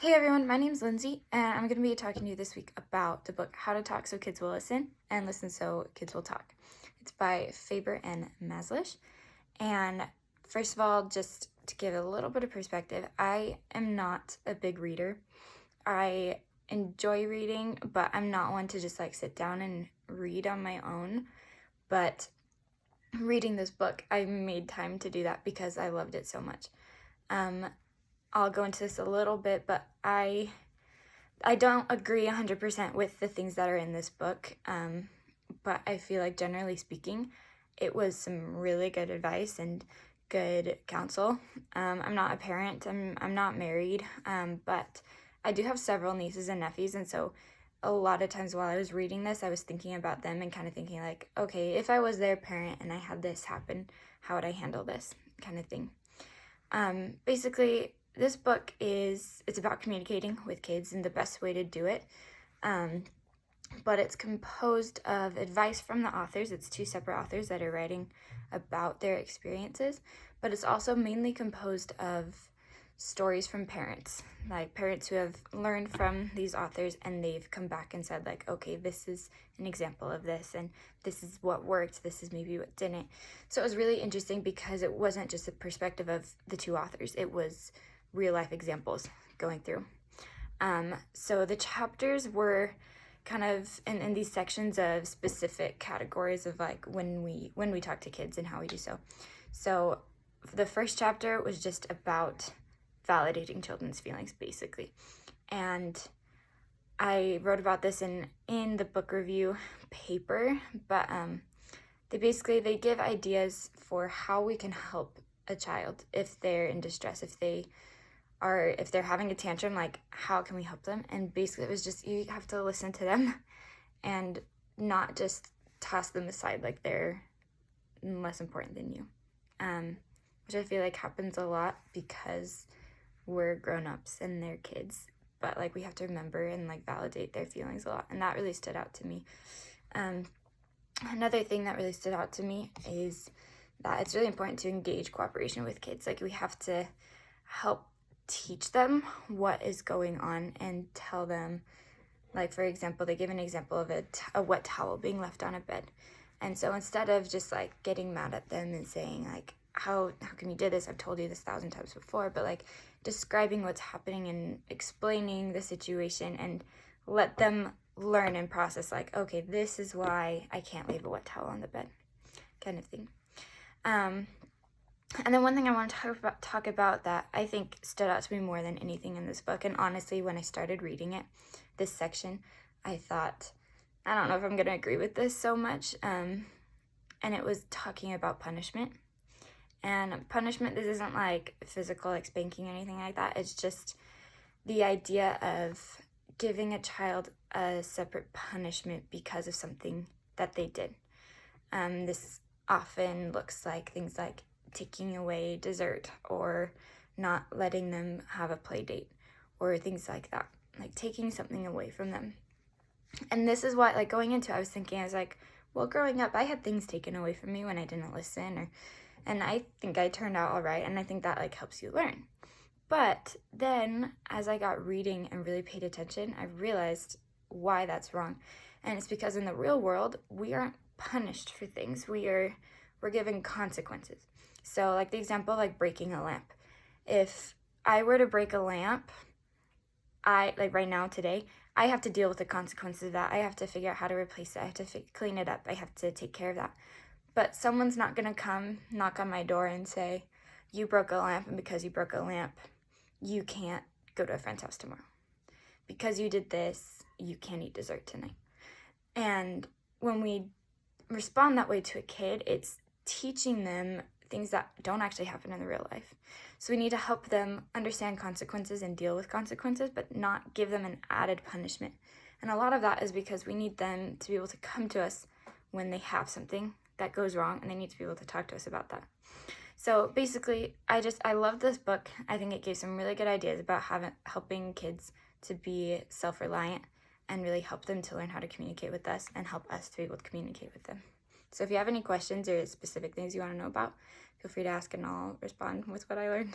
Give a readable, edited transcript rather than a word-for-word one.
Hey everyone, my name's Lindsay, and I'm going to be talking to you this week about the book How to Talk So Kids Will Listen and Listen So Kids Will Talk. It's by Faber and Maslish. And first of all, just to give a little bit of perspective, I am not a big reader. I enjoy reading, but I'm not one to just like sit down and read on my own. But reading this book, I made time to do that because I loved it so much. I'll go into this a little bit, but I don't agree 100% with the things that are in this book, but I feel like generally speaking, it was some really good advice and good counsel. I'm not a parent, I'm not married, but I do have several nieces and nephews, and so a lot of times while I was reading this, I was thinking about them and kind of thinking like, okay, if I was their parent and I had this happen, how would I handle this kind of thing? Basically, this book it's about communicating with kids and the best way to do it. But it's composed of advice from the authors. It's two separate authors that are writing about their experiences, but it's also mainly composed of stories from parents, like parents who have learned from these authors and they've come back and said like, okay, this is an example of this and this is what worked, this is maybe what didn't. So it was really interesting because it wasn't just the perspective of the two authors, it was real life examples going through. So the chapters were kind of in these sections of specific categories of like when we talk to kids and how we do so. So the first chapter was just about validating children's feelings, basically. And I wrote about this in the book review paper, but they give ideas for how we can help a child if they're in distress, if they're having a tantrum, like how can we help them? And basically it was just you have to listen to them and not just toss them aside like they're less important than you, which I feel like happens a lot because we're grown-ups and they're kids, but like we have to remember and like validate their feelings a lot, and that really stood out to me. Another thing that really stood out to me is that it's really important to engage cooperation with kids. Like we have to help teach them what is going on and tell them, like for example, they give an example of a wet towel being left on a bed, and so instead of just like getting mad at them and saying like, how come you did this, I've told you this 1,000 times before, but like describing what's happening and explaining the situation and let them learn and process like, okay, this is why I can't leave a wet towel on the bed, kind of thing. And then one thing I want to talk about that I think stood out to me more than anything in this book, and honestly, when I started reading it, this section, I thought, I don't know if I'm going to agree with this so much, and it was talking about punishment. And punishment, this isn't like physical, like spanking or anything like that, it's just the idea of giving a child a separate punishment because of something that they did. This often looks like things like taking away dessert or not letting them have a play date or things like that, like taking something away from them. And this is what, like going into it, I was thinking, I was like, well, growing up, I had things taken away from me when I didn't listen, and I think I turned out all right, and I think that like helps you learn. But then as I got reading and really paid attention, I realized why that's wrong. And it's because in the real world, we aren't punished for things. We're given consequences. So like the example, like breaking a lamp. If I were to break a lamp, like right now today, I have to deal with the consequences of that. I have to figure out how to replace it. I have to clean it up. I have to take care of that. But someone's not going to come knock on my door and say, you broke a lamp, and because you broke a lamp, you can't go to a friend's house tomorrow. Because you did this, you can't eat dessert tonight. And when we respond that way to a kid, it's teaching them things that don't actually happen in the real life. So we need to help them understand consequences and deal with consequences, but not give them an added punishment. And a lot of that is because we need them to be able to come to us when they have something that goes wrong, and they need to be able to talk to us about that. So basically, I love this book. I think it gave some really good ideas about helping kids to be self-reliant and really help them to learn how to communicate with us and help us to be able to communicate with them. So if you have any questions or specific things you want to know about, feel free to ask and I'll respond with what I learned.